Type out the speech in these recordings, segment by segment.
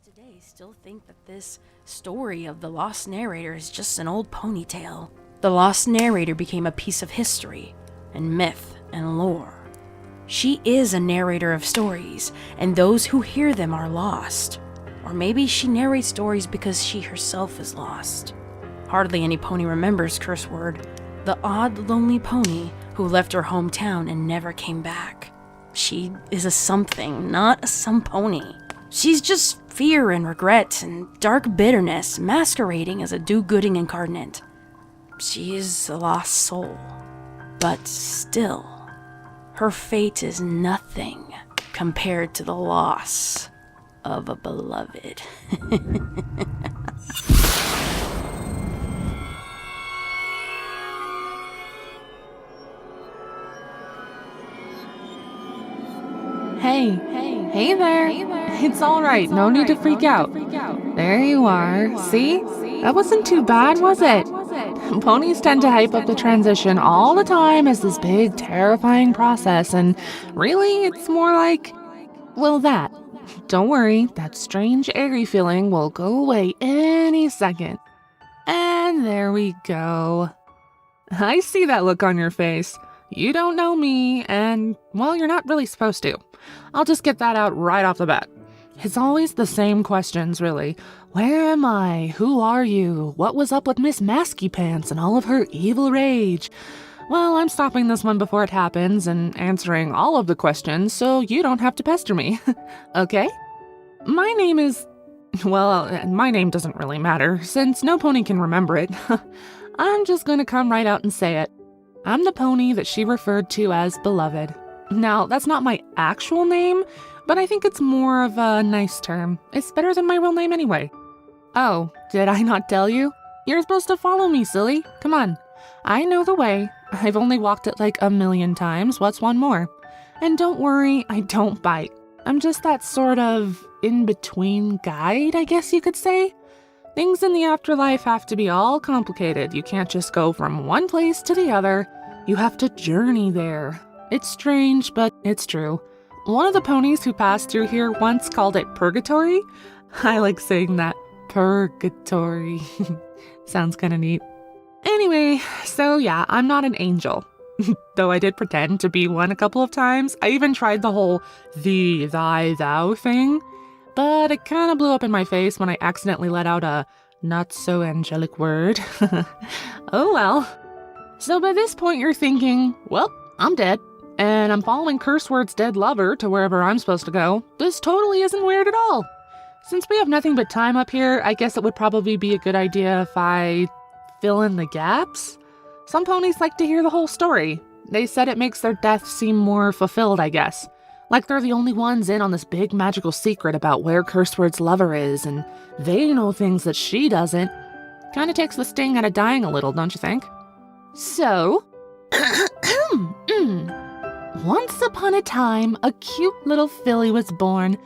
today still think that this story of the Lost Narrator is just an old pony tale. The Lost Narrator became a piece of history, and myth, and lore. She is a narrator of stories, and those who hear them are lost. Or maybe she narrates stories because she herself is lost. Hardly any pony remembers Curseword, the odd, lonely pony who left her hometown and never came back. She is a something, not a some pony. She's just fear and regret and dark bitterness masquerading as a do-gooding incarnate. She is a lost soul, but still, her fate is nothing compared to the loss of a beloved. Hey there. It's all right. No need to freak out. There you are. See? That wasn't too bad, was it? Ponies tend to hype up the transition all the time as this big, terrifying process, and really, it's more like, well, that. Don't worry, that strange, airy feeling will go away any second. And there we go. I see that look on your face. You don't know me, and, well, you're not really supposed to. I'll just get that out right off the bat. It's always the same questions, really. Where am I? Who are you? What was up with Miss Magpiepony and all of her evil rage? Well, I'm stopping this one before it happens and answering all of the questions so you don't have to pester me. Okay? My name is... well, my name doesn't really matter, since no pony can remember it. I'm just gonna come right out and say it. I'm the pony that she referred to as Beloved. Now, that's not my actual name, but I think it's more of a nice term. It's better than my real name anyway. Oh, did I not tell you? You're supposed to follow me, silly. Come on. I know the way. I've only walked it like 1,000,000 times. What's one more? And don't worry, I don't bite. I'm just that sort of in-between guide, I guess you could say. Things in the afterlife have to be all complicated. You can't just go from one place to the other. You have to journey there. It's strange, but it's true. One of the ponies who passed through here once called it purgatory. I like saying that. Purgatory. Sounds kind of neat. Anyway, so yeah, I'm not an angel. Though I did pretend to be one a couple of times. I even tried the whole thee, thy, thou thing. But it kind of blew up in my face when I accidentally let out a not-so-angelic word. Oh well. So by this point you're thinking, well, I'm dead. And I'm following Curseword's dead lover to wherever I'm supposed to go. This totally isn't weird at all. Since we have nothing but time up here, I guess it would probably be a good idea if I fill in the gaps. Some ponies like to hear the whole story. They said it makes their death seem more fulfilled, I guess. Like they're the only ones in on this big magical secret about where Curseword's lover is, and they know things that she doesn't. Kinda takes the sting out of dying a little, don't you think? So... once upon a time, a cute little filly was born,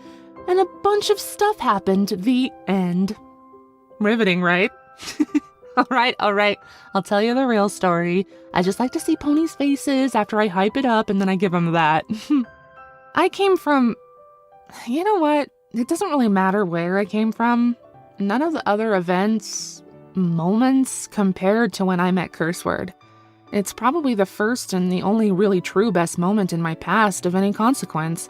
and a bunch of stuff happened. The end. Riveting, right? All right. I'll tell you the real story. I just like to see ponies' faces after I hype it up, and then I give them that. I came from... you know what? It doesn't really matter where I came from. None of the other events, moments, compared to when I met Curseword. It's probably the first and the only really true best moment in my past of any consequence.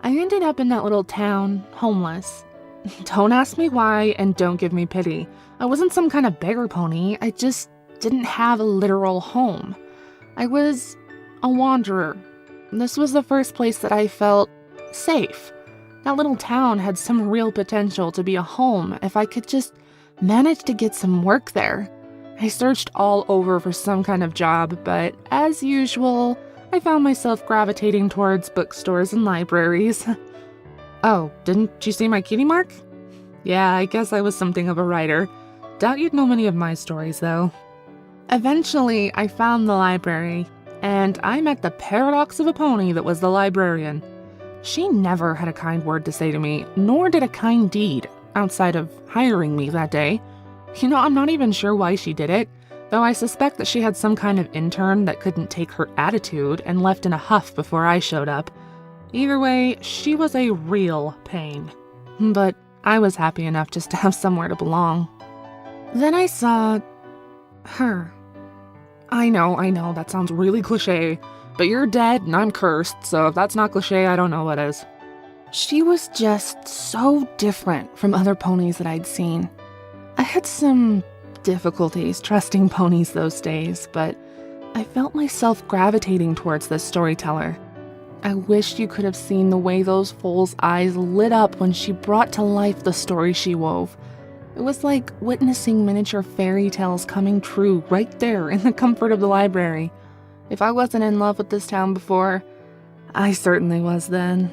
I ended up in that little town, homeless. Don't ask me why, and don't give me pity. I wasn't some kind of beggar pony, I just didn't have a literal home. I was a wanderer. This was the first place that I felt safe. That little town had some real potential to be a home if I could just manage to get some work there. I searched all over for some kind of job, but as usual, I found myself gravitating towards bookstores and libraries. Oh, didn't you see my cutie mark? Yeah, I guess I was something of a writer. Doubt you'd know many of my stories, though. Eventually, I found the library, and I met the paradox of a pony that was the librarian. She never had a kind word to say to me, nor did a kind deed, outside of hiring me that day. You know, I'm not even sure why she did it, though I suspect that she had some kind of intern that couldn't take her attitude and left in a huff before I showed up. Either way, she was a real pain. But I was happy enough just to have somewhere to belong. Then I saw her. I know, that sounds really cliche, but you're dead and I'm cursed, so if that's not cliche, I don't know what is. She was just so different from other ponies that I'd seen. I had some difficulties trusting ponies those days, but I felt myself gravitating towards this storyteller. I wish you could have seen the way those foals' eyes lit up when she brought to life the story she wove. It was like witnessing miniature fairy tales coming true right there in the comfort of the library. If I wasn't in love with this town before, I certainly was then.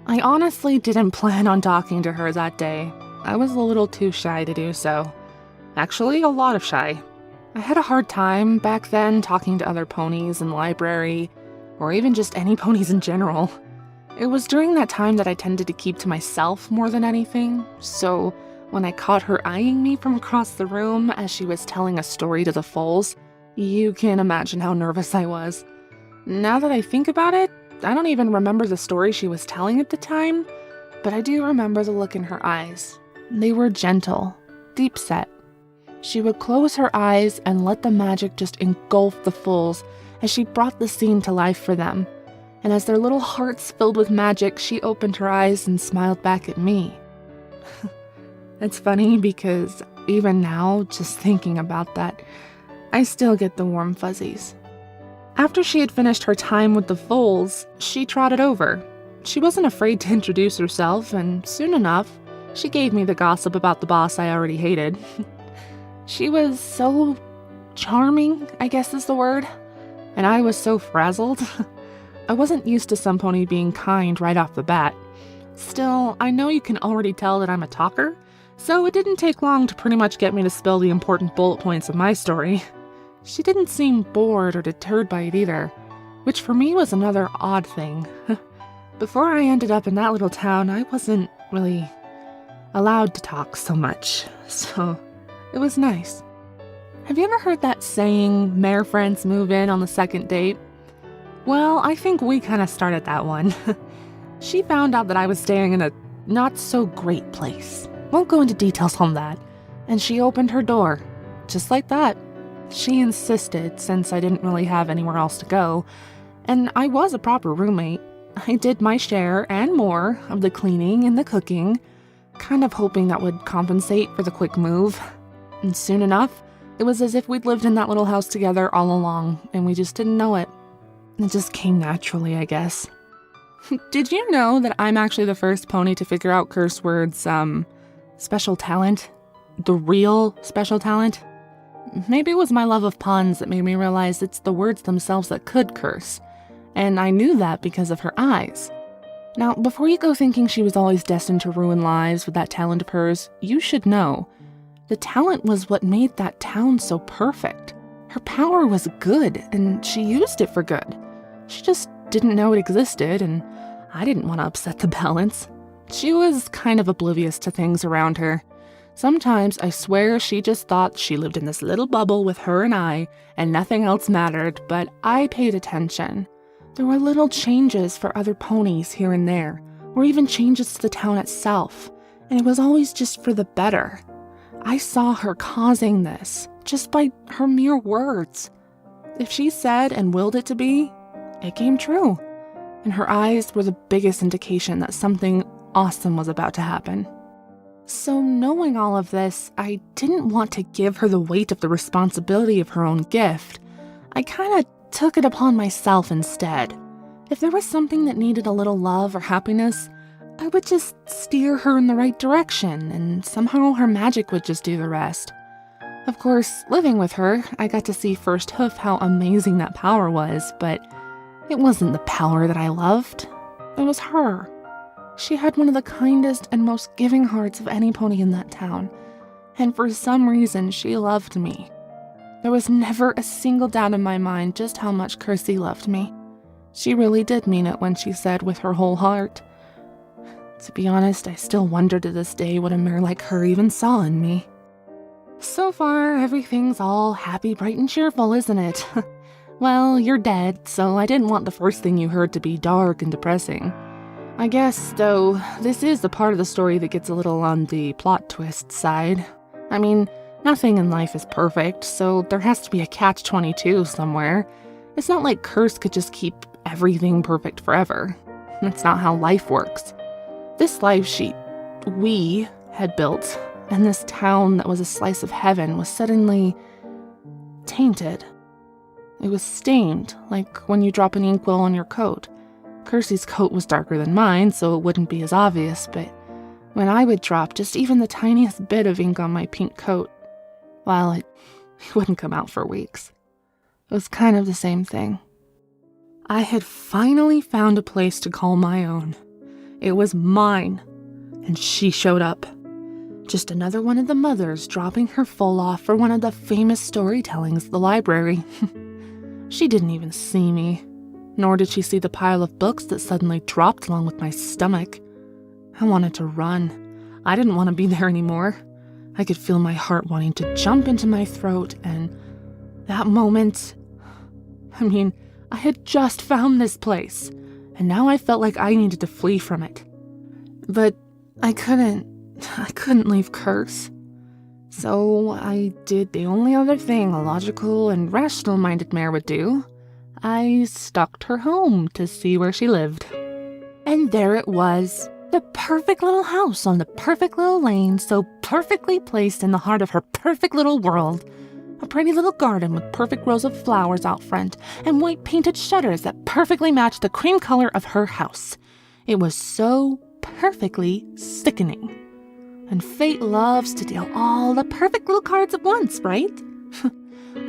I honestly didn't plan on talking to her that day. I was a little too shy to do so. Actually, a lot of shy. I had a hard time back then talking to other ponies in the library, or even just any ponies in general. It was during that time that I tended to keep to myself more than anything, so when I caught her eyeing me from across the room as she was telling a story to the foals, you can imagine how nervous I was. Now that I think about it, I don't even remember the story she was telling at the time, but I do remember the look in her eyes. They were gentle, deep-set. She would close her eyes and let the magic just engulf the foals as she brought the scene to life for them. And as their little hearts filled with magic, she opened her eyes and smiled back at me. It's funny because even now, just thinking about that, I still get the warm fuzzies. After she had finished her time with the foals, she trotted over. She wasn't afraid to introduce herself, and soon enough, she gave me the gossip about the boss I already hated. She was so charming, I guess is the word, and I was so frazzled. I wasn't used to some pony being kind right off the bat. Still, I know you can already tell that I'm a talker, so it didn't take long to pretty much get me to spill the important bullet points of my story. She didn't seem bored or deterred by it either, which for me was another odd thing. Before I ended up in that little town, I wasn't really allowed to talk so much, so it was nice. Have you ever heard that saying, mare friends move in on the second date? Well, I think we kind of started that one. She found out that I was staying in a not-so-great place. Won't go into details on that. And she opened her door, just like that. She insisted, since I didn't really have anywhere else to go, and I was a proper roommate. I did my share and more of the cleaning and the cooking, kind of hoping that would compensate for the quick move. And soon enough, it was as if we'd lived in that little house together all along, and we just didn't know it. It just came naturally, I guess. Did you know that I'm actually the first pony to figure out curse words, special talent? The real special talent? Maybe it was my love of puns that made me realize it's the words themselves that could curse. And I knew that because of her eyes. Now, before you go thinking she was always destined to ruin lives with that talent of hers, you should know. The talent was what made that town so perfect. Her power was good, and she used it for good. She just didn't know it existed, and I didn't want to upset the balance. She was kind of oblivious to things around her. Sometimes I swear she just thought she lived in this little bubble with her and I, and nothing else mattered, but I paid attention. There were little changes for other ponies here and there, or even changes to the town itself, and it was always just for the better. I saw her causing this, just by her mere words. If she said and willed it to be, it came true, and her eyes were the biggest indication that something awesome was about to happen. So knowing all of this, I didn't want to give her the weight of the responsibility of her own gift. I kind of took it upon myself instead. If there was something that needed a little love or happiness, I would just steer her in the right direction, and somehow her magic would just do the rest. Of course, living with her, I got to see firsthand how amazing that power was, but it wasn't the power that I loved. It was her. She had one of the kindest and most giving hearts of any pony in that town, and for some reason she loved me. There was never a single doubt in my mind just how much Kirsty loved me. She really did mean it when she said with her whole heart. To be honest, I still wonder to this day what a mare like her even saw in me. So far, everything's all happy, bright, and cheerful, isn't it? Well, you're dead, so I didn't want the first thing you heard to be dark and depressing. I guess, though, this is the part of the story that gets a little on the plot twist side. I mean, nothing in life is perfect, so there has to be a catch-22 somewhere. It's not like Curse could just keep everything perfect forever. That's not how life works. This life we had built, and this town that was a slice of heaven was suddenly tainted. It was stained, like when you drop an inkwell on your coat. Kersey's coat was darker than mine, so it wouldn't be as obvious, but when I would drop just even the tiniest bit of ink on my pink coat, well, it wouldn't come out for weeks. It was kind of the same thing. I had finally found a place to call my own. It was mine, and she showed up. Just another one of the mothers dropping her full off for one of the famous storytellings at the library. She didn't even see me. Nor did she see the pile of books that suddenly dropped along with my stomach. I wanted to run. I didn't want to be there anymore. I could feel my heart wanting to jump into my throat, and that moment... I had just found this place, and now I felt like I needed to flee from it. But I couldn't leave Curse. So I did the only other thing a logical and rational-minded mare would do. I stalked her home to see where she lived. And there it was, the perfect little house on the perfect little lane, so perfectly placed in the heart of her perfect little world. A pretty little garden with perfect rows of flowers out front, and white painted shutters that perfectly matched the cream color of her house. It was so perfectly sickening. And fate loves to deal all the perfect little cards at once, right?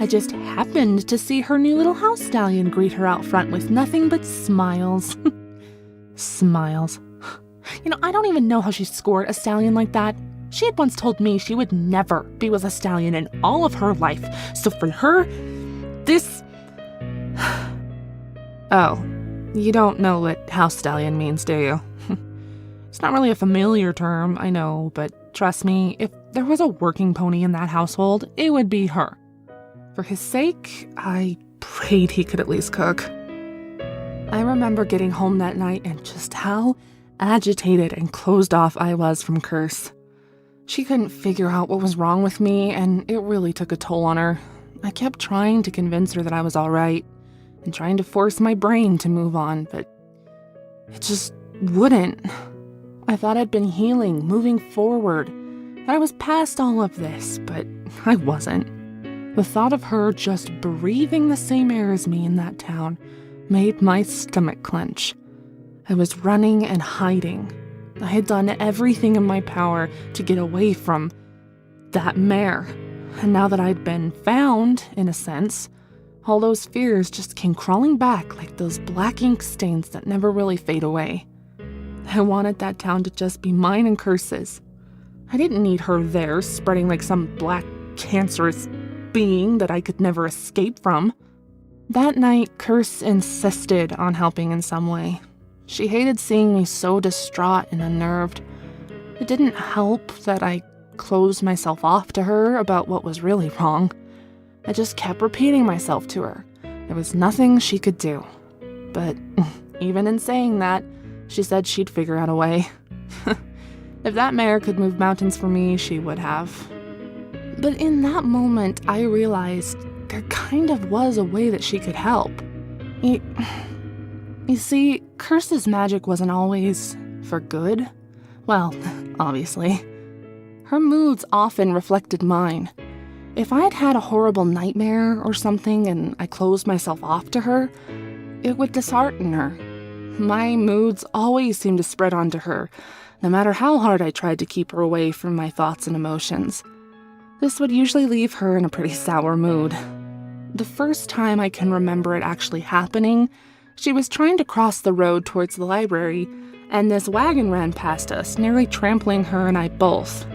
I just happened to see her new little house stallion greet her out front with nothing but smiles. Smiles. I don't even know how she scored a stallion like that. She had once told me she would never be with a stallion in all of her life. So for her, this... Oh, you don't know what house stallion means, do you? It's not really a familiar term, I know, but trust me, if there was a working pony in that household, it would be her. For his sake, I prayed he could at least cook. I remember getting home that night and just how agitated and closed off I was from Curse. She couldn't figure out what was wrong with me, and it really took a toll on her. I kept trying to convince her that I was all right, and trying to force my brain to move on, but it just wouldn't. I thought I'd been healing, moving forward, that I was past all of this, but I wasn't. The thought of her just breathing the same air as me in that town made my stomach clench. I was running and hiding. I had done everything in my power to get away from that mare. And now that I'd been found, in a sense, all those fears just came crawling back like those black ink stains that never really fade away. I wanted that town to just be mine and Curse's. I didn't need her there, spreading like some black, cancerous being that I could never escape from. That night, Curse insisted on helping in some way. She hated seeing me so distraught and unnerved. It didn't help that I closed myself off to her about what was really wrong. I just kept repeating myself to her. There was nothing she could do. But even in saying that, she said she'd figure out a way. If that mare could move mountains for me, she would have. But in that moment, I realized there kind of was a way that she could help. You see, Curse's magic wasn't always for good. Well, obviously. Her moods often reflected mine. If I'd had a horrible nightmare or something and I closed myself off to her, it would dishearten her. My moods always seemed to spread onto her, no matter how hard I tried to keep her away from my thoughts and emotions. This would usually leave her in a pretty sour mood. The first time I can remember it actually happening, she was trying to cross the road towards the library, and this wagon ran past us, nearly trampling her and I both.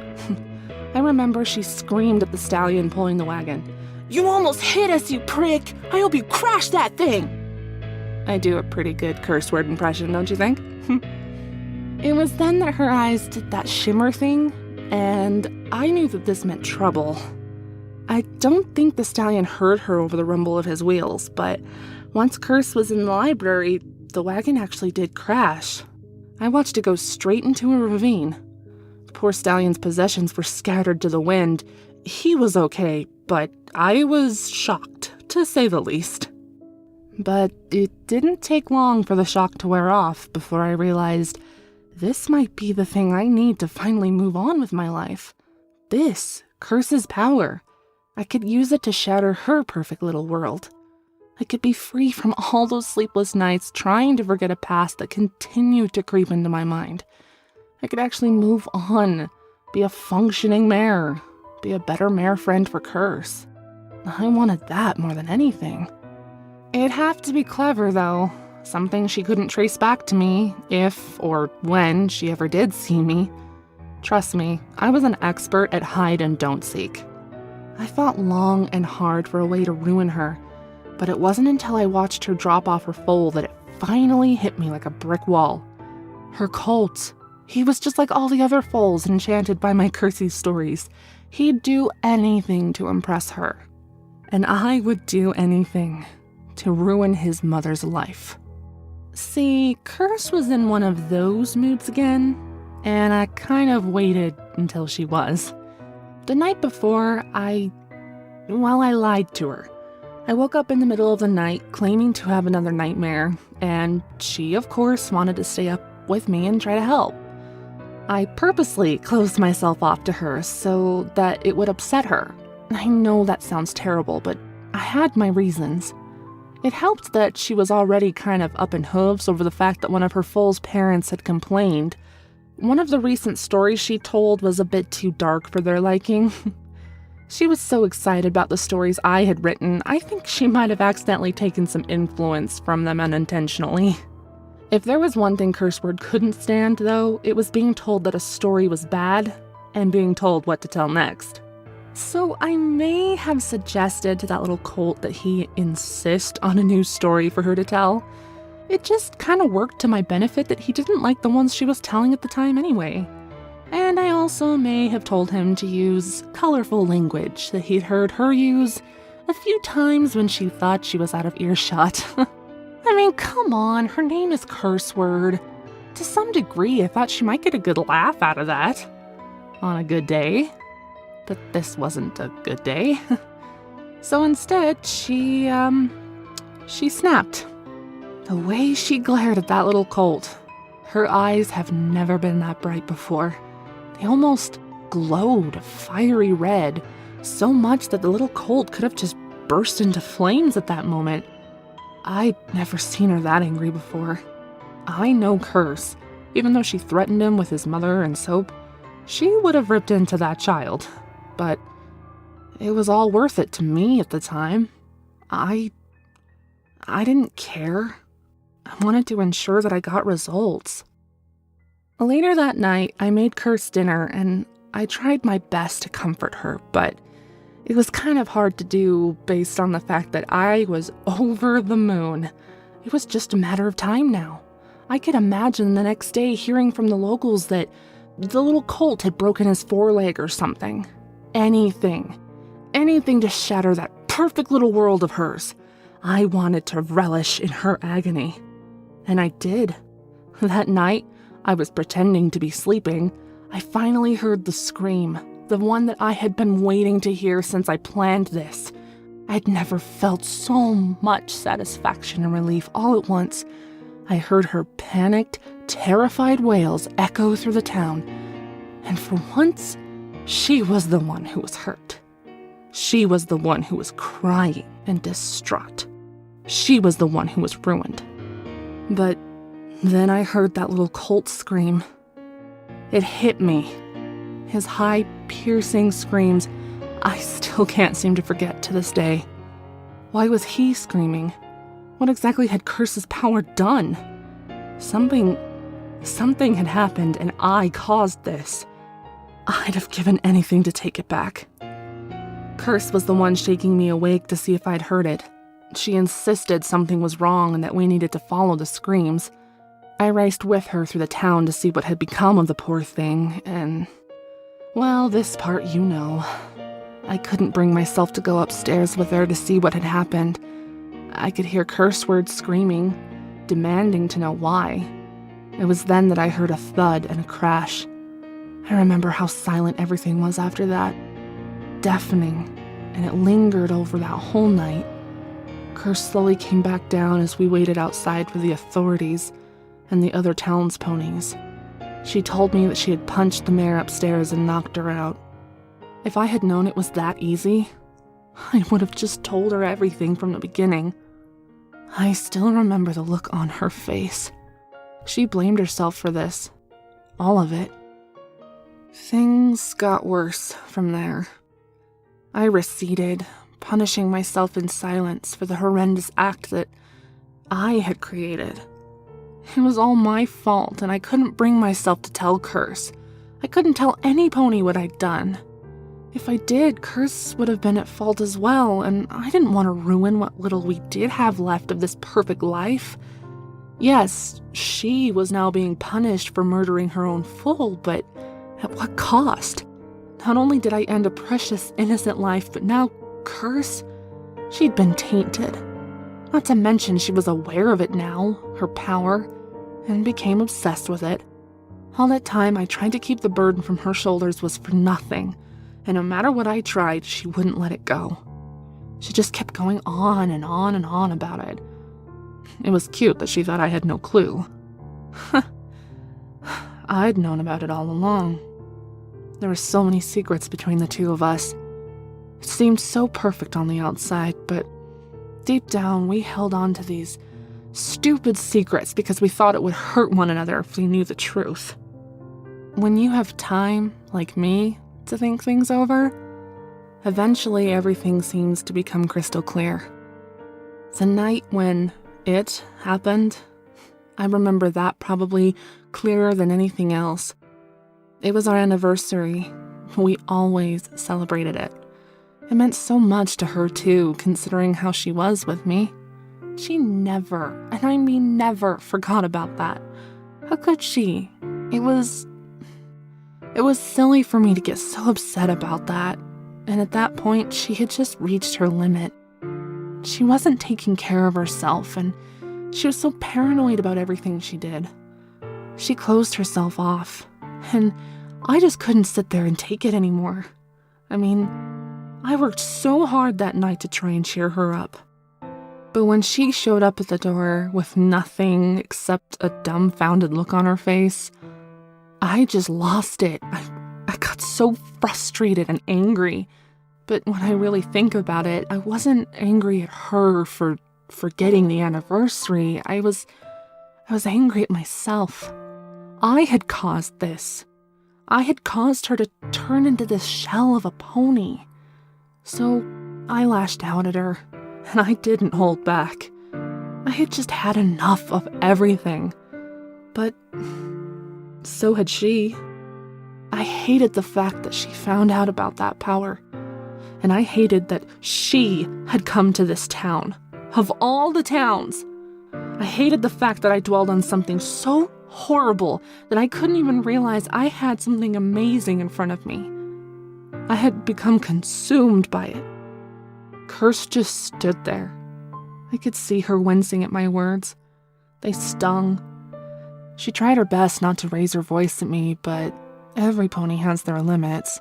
I remember she screamed at the stallion pulling the wagon. "You almost hit us, you prick! I hope you crash that thing!" I do a pretty good curse word impression, don't you think? It was then that her eyes did that shimmer thing, and I knew that this meant trouble. I don't think the stallion heard her over the rumble of his wheels, but once Curse was in the library, the wagon actually did crash. I watched it go straight into a ravine. The poor stallion's possessions were scattered to the wind. He was okay, but I was shocked, to say the least. But it didn't take long for the shock to wear off before I realized this might be the thing I need to finally move on with my life. This, Curse's power. I could use it to shatter her perfect little world. I could be free from all those sleepless nights trying to forget a past that continued to creep into my mind. I could actually move on, be a functioning mare, be a better mare friend for Curse. I wanted that more than anything. It'd have to be clever, though. Something she couldn't trace back to me, if or when she ever did see me. Trust me, I was an expert at hide and don't seek. I fought long and hard for a way to ruin her, but it wasn't until I watched her drop off her foal that it finally hit me like a brick wall. Her colt. He was just like all the other foals enchanted by my Cursey's stories. He'd do anything to impress her. And I would do anything to ruin his mother's life. See, Curse was in one of those moods again, and I kind of waited until she was. The night before, I lied to her. I woke up in the middle of the night claiming to have another nightmare, and she, of course, wanted to stay up with me and try to help. I purposely closed myself off to her so that it would upset her. I know that sounds terrible, but I had my reasons. It helped that she was already kind of up in hooves over the fact that one of her foal's parents had complained. One of the recent stories she told was a bit too dark for their liking. She was so excited about the stories I had written, I think she might have accidentally taken some influence from them unintentionally. If there was one thing Curseword couldn't stand, though, it was being told that a story was bad and being told what to tell next. So I may have suggested to that little colt that he insist on a new story for her to tell. It just kind of worked to my benefit that he didn't like the ones she was telling at the time anyway. And I also may have told him to use colorful language that he'd heard her use a few times when she thought she was out of earshot. I mean, come on, her name is Curseword. To some degree, I thought she might get a good laugh out of that. On a good day. But this wasn't a good day. So instead, she snapped. The way she glared at that little colt. Her eyes have never been that bright before. They almost glowed a fiery red, so much that the little colt could have just burst into flames at that moment. I'd never seen her that angry before. I know Curse. Even though she threatened him with his mother and soap, she would have ripped into that child. But it was all worth it to me at the time. I didn't care. I wanted to ensure that I got results. Later that night, I made Curse dinner and I tried my best to comfort her, but it was kind of hard to do based on the fact that I was over the moon. It was just a matter of time now. I could imagine the next day hearing from the locals that the little colt had broken his foreleg or something. Anything to shatter that perfect little world of hers. I wanted to relish in her agony. And I did. That night, I was pretending to be sleeping. I finally heard the scream, the one that I had been waiting to hear since I planned this. I'd never felt so much satisfaction and relief all at once. I heard her panicked, terrified wails echo through the town. And for once, she was the one who was hurt. She was the one who was crying and distraught. She was the one who was ruined. But then I heard that little colt scream. It hit me. His high, piercing screams I still can't seem to forget to this day. Why was he screaming? What exactly had Curse's power done? Something had happened and I caused this. I'd have given anything to take it back. Curse was the one shaking me awake to see if I'd heard it. She insisted something was wrong and that we needed to follow the screams. I raced with her through the town to see what had become of the poor thing, and, well, this part you know. I couldn't bring myself to go upstairs with her to see what had happened. I could hear curse words screaming, demanding to know why. It was then that I heard a thud and a crash. I remember how silent everything was after that. Deafening, and it lingered over that whole night. Curse slowly came back down as we waited outside for the authorities and the other town's ponies. She told me that she had punched the mare upstairs and knocked her out. If I had known it was that easy, I would have just told her everything from the beginning. I still remember the look on her face. She blamed herself for this. All of it. Things got worse from there. I receded, punishing myself in silence for the horrendous act that I had created. It was all my fault, and I couldn't bring myself to tell Curse. I couldn't tell any pony what I'd done. If I did, Curse would have been at fault as well, and I didn't want to ruin what little we did have left of this perfect life. Yes, she was now being punished for murdering her own foal, but at what cost? Not only did I end a precious, innocent life, but now Curse, she'd been tainted. Not to mention she was aware of it now, her power, and became obsessed with it. All that time I tried to keep the burden from her shoulders was for nothing, and no matter what I tried, she wouldn't let it go. She just kept going on and on and on about it. It was cute that she thought I had no clue. I'd known about it all along. There were so many secrets between the two of us. It seemed so perfect on the outside, but deep down we held on to these stupid secrets because we thought it would hurt one another if we knew the truth. When you have time, like me, to think things over, eventually everything seems to become crystal clear. The night when it happened, I remember that probably clearer than anything else. It was our anniversary. We always celebrated it. It meant so much to her too, considering how she was with me. She never, and I mean never, forgot about that. How could she? It was silly for me to get so upset about that, and at that point, she had just reached her limit. She wasn't taking care of herself, and she was so paranoid about everything she did. She closed herself off, and I just couldn't sit there and take it anymore. I mean, I worked so hard that night to try and cheer her up. But when she showed up at the door with nothing except a dumbfounded look on her face, I just lost it. I got so frustrated and angry. But when I really think about it, I wasn't angry at her for forgetting the anniversary. I was angry at myself. I had caused this. I had caused her to turn into this shell of a pony. So I lashed out at her, and I didn't hold back. I had just had enough of everything. But so had she. I hated the fact that she found out about that power. And I hated that she had come to this town. Of all the towns. I hated the fact that I dwelled on something so horrible that I couldn't even realize I had something amazing in front of me. I had become consumed by it. Curse just stood there. I could see her wincing at my words. They stung. She tried her best not to raise her voice at me, but every pony has their limits.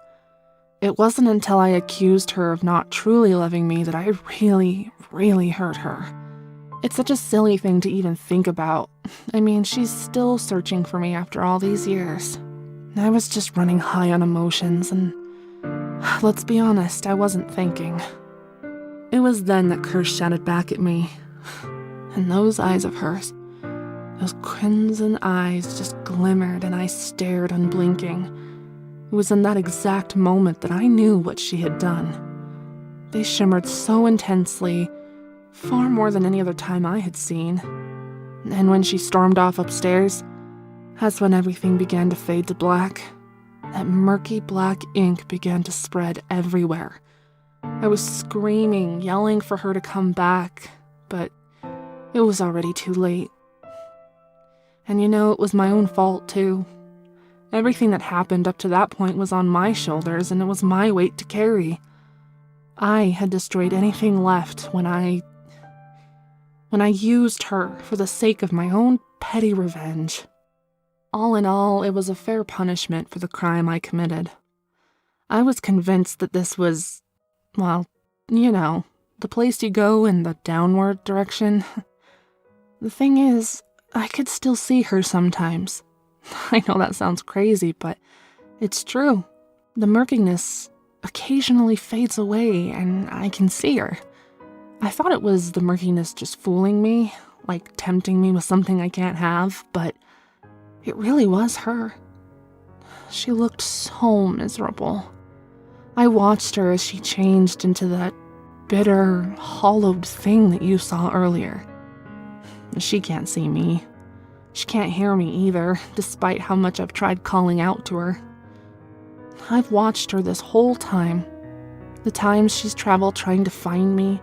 It wasn't until I accused her of not truly loving me that I really, really hurt her. It's such a silly thing to even think about. I mean, she's still searching for me after all these years. I was just running high on emotions, and let's be honest, I wasn't thinking. It was then that Curse shouted back at me, and those eyes of hers, those crimson eyes just glimmered, and I stared unblinking. It was in that exact moment that I knew what she had done. They shimmered so intensely, far more than any other time I had seen. And when she stormed off upstairs, that's when everything began to fade to black. That murky black ink began to spread everywhere. I was screaming, yelling for her to come back, but it was already too late. And it was my own fault too. Everything that happened up to that point was on my shoulders, and it was my weight to carry. I had destroyed anything left when I used her for the sake of my own petty revenge. All in all, it was a fair punishment for the crime I committed. I was convinced that this was, well, you know, the place you go in the downward direction. The thing is, I could still see her sometimes. I know that sounds crazy, but it's true. The murkiness occasionally fades away and I can see her. I thought it was the murkiness just fooling me, like tempting me with something I can't have, but it really was her. She looked so miserable. I watched her as she changed into that bitter, hollowed thing that you saw earlier. She can't see me. She can't hear me either, despite how much I've tried calling out to her. I've watched her this whole time. The times she's traveled trying to find me,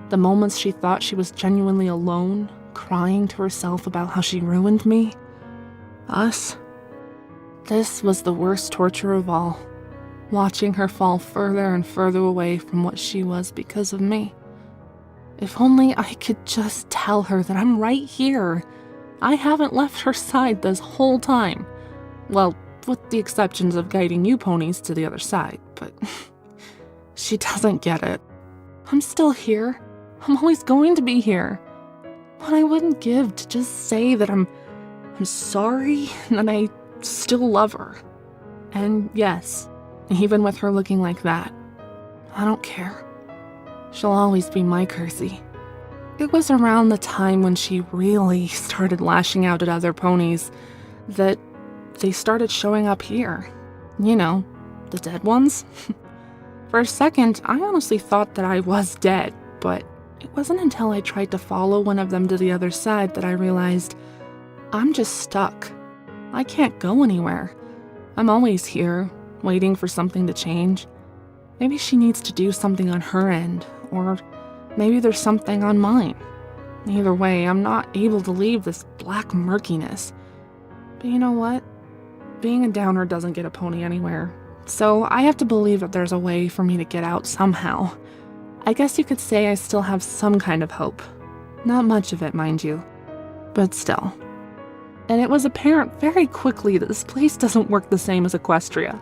the moments she thought she was genuinely alone, crying to herself about how she ruined me. Us. This was the worst torture of all, watching her fall further and further away from what she was because of me. If only I could just tell her that I'm right here. I haven't left her side this whole time. Well, with the exceptions of guiding you ponies to the other side, but she doesn't get it. I'm still here. I'm always going to be here. What I wouldn't give to just say that I'm sorry and that I still love her. And yes, even with her looking like that, I don't care. She'll always be my Kersey. It was around the time when she really started lashing out at other ponies that they started showing up here. You know, the dead ones. For a second, I honestly thought that I was dead, but it wasn't until I tried to follow one of them to the other side that I realized I'm just stuck. I can't go anywhere. I'm always here, waiting for something to change. Maybe she needs to do something on her end, or maybe there's something on mine. Either way, I'm not able to leave this black murkiness. But you know what? Being a downer doesn't get a pony anywhere. So I have to believe that there's a way for me to get out somehow. I guess you could say I still have some kind of hope. Not much of it, mind you. But still. And it was apparent very quickly that this place doesn't work the same as Equestria.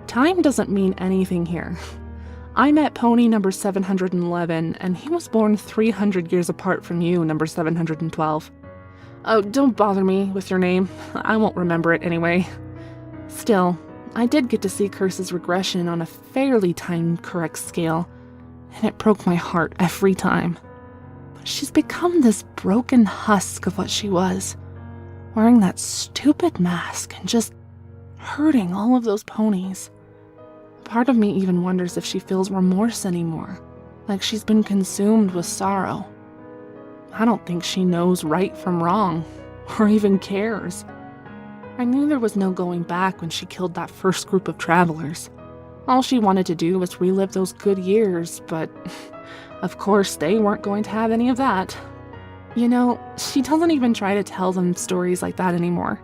Time doesn't mean anything here. I met pony number 711, and he was born 300 years apart from you, number 712. Oh, don't bother me with your name. I won't remember it anyway. Still, I did get to see Curse's regression on a fairly time-correct scale, and it broke my heart every time. But she's become this broken husk of what she was, wearing that stupid mask and just hurting all of those ponies. Part of me even wonders if she feels remorse anymore, like she's been consumed with sorrow. I don't think she knows right from wrong, or even cares. I knew there was no going back when she killed that first group of travelers. All she wanted to do was relive those good years, but of course they weren't going to have any of that. You know, she doesn't even try to tell them stories like that anymore.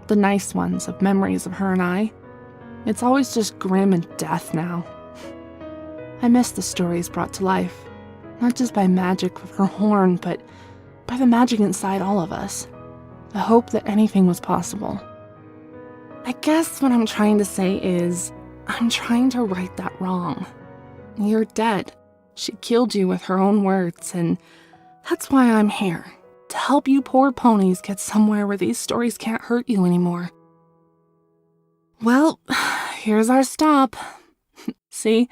The nice ones of memories of her and I. It's always just grim and death now. I miss the stories brought to life, not just by magic with her horn, but by the magic inside all of us. The hope that anything was possible. I guess what I'm trying to say is, I'm trying to right that wrong. You're dead. She killed you with her own words, and that's why I'm here. To help you poor ponies get somewhere where these stories can't hurt you anymore. Well, here's our stop. See,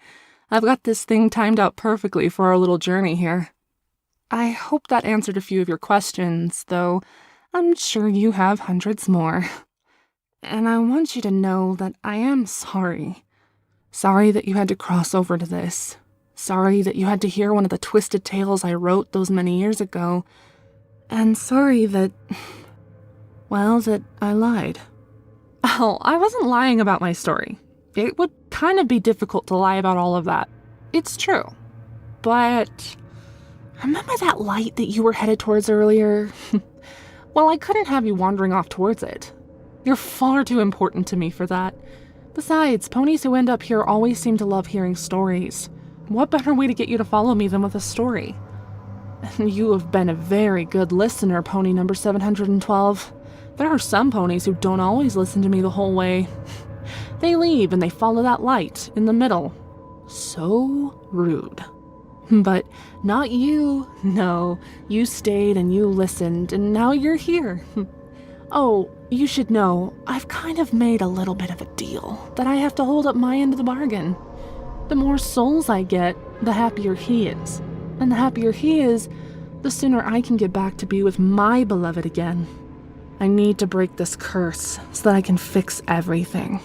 I've got this thing timed out perfectly for our little journey here. I hope that answered a few of your questions, though I'm sure you have hundreds more. And I want you to know that I am sorry. Sorry that you had to cross over to this. Sorry that you had to hear one of the twisted tales I wrote those many years ago. And sorry that, well, that I lied. Oh, I wasn't lying about my story. It would kind of be difficult to lie about all of that. It's true. But remember that light that you were headed towards earlier? Well, I couldn't have you wandering off towards it. You're far too important to me for that. Besides, ponies who end up here always seem to love hearing stories. What better way to get you to follow me than with a story? You have been a very good listener, pony number 712. There are some ponies who don't always listen to me the whole way. They leave and they follow that light in the middle. So rude. But not you. No, you stayed and you listened, and now you're here. Oh, you should know, I've kind of made a little bit of a deal that I have to hold up my end of the bargain. The more souls I get, the happier he is. And the happier he is, the sooner I can get back to be with my beloved again. I need to break this curse so that I can fix everything.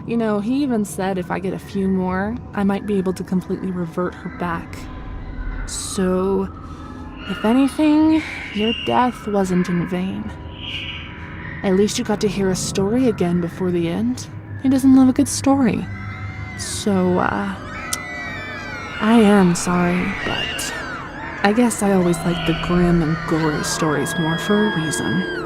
You know, he even said if I get a few more, I might be able to completely revert her back. So, if anything, your death wasn't in vain. At least you got to hear a story again before the end. Who doesn't love a good story? So, I am sorry, but I guess I always like the grim and gory stories more for a reason.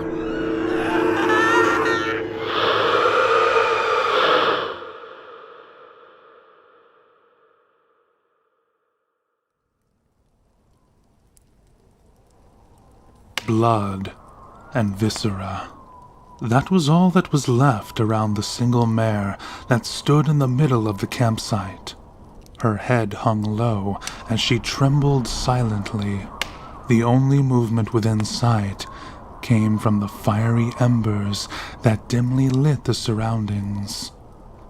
Blood and viscera. That was all that was left around the single mare that stood in the middle of the campsite. Her head hung low as she trembled silently. The only movement within sight came from the fiery embers that dimly lit the surroundings.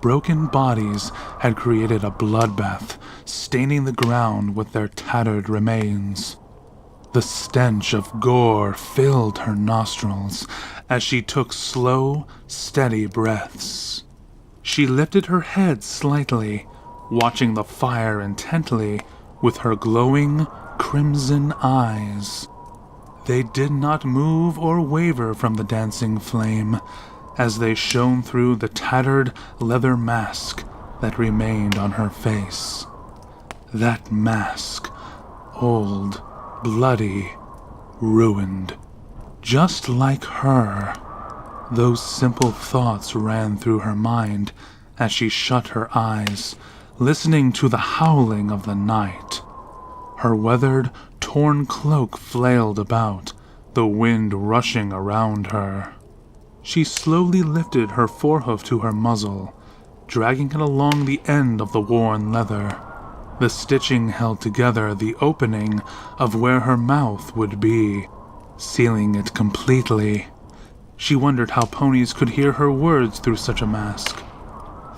Broken bodies had created a bloodbath, staining the ground with their tattered remains. The stench of gore filled her nostrils as she took slow, steady breaths. She lifted her head slightly, watching the fire intently with her glowing, crimson eyes. They did not move or waver from the dancing flame as they shone through the tattered leather mask that remained on her face. That mask, old, bloody, ruined, just like her. Those simple thoughts ran through her mind as she shut her eyes, listening to the howling of the night. Her weathered, torn cloak flailed about, the wind rushing around her. She slowly lifted her forehoof to her muzzle, dragging it along the end of the worn leather. The stitching held together the opening of where her mouth would be, sealing it completely. She wondered how ponies could hear her words through such a mask.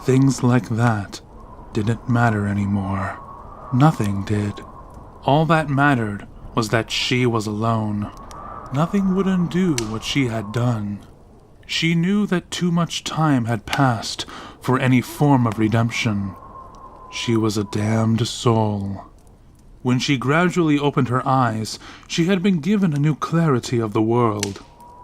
Things like that didn't matter anymore. Nothing did. All that mattered was that she was alone. Nothing would undo what she had done. She knew that too much time had passed for any form of redemption. She was a damned soul. When she gradually opened her eyes, she had been given a new clarity of the world.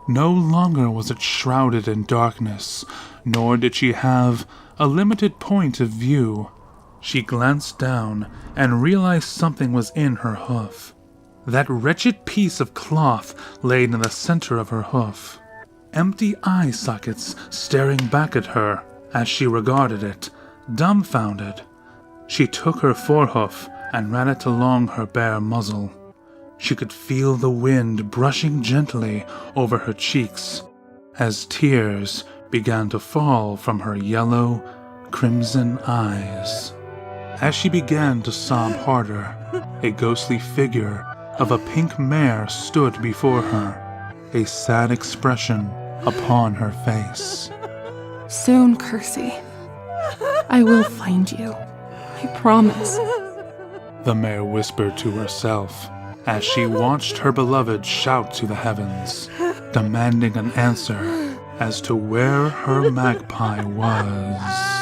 No longer was it shrouded in darkness, nor did she have a limited point of view. She glanced down and realized something was in her hoof. That wretched piece of cloth laid in the center of her hoof. Empty eye sockets staring back at her as she regarded it, dumbfounded. She took her forehoof and ran it along her bare muzzle. She could feel the wind brushing gently over her cheeks as tears began to fall from her yellow, crimson eyes. As she began to sob harder, a ghostly figure of a pink mare stood before her, a sad expression upon her face. Soon, Kersey. I will find you. I promise. The mare whispered to herself as she watched her beloved shout to the heavens, demanding an answer as to where her magpie was.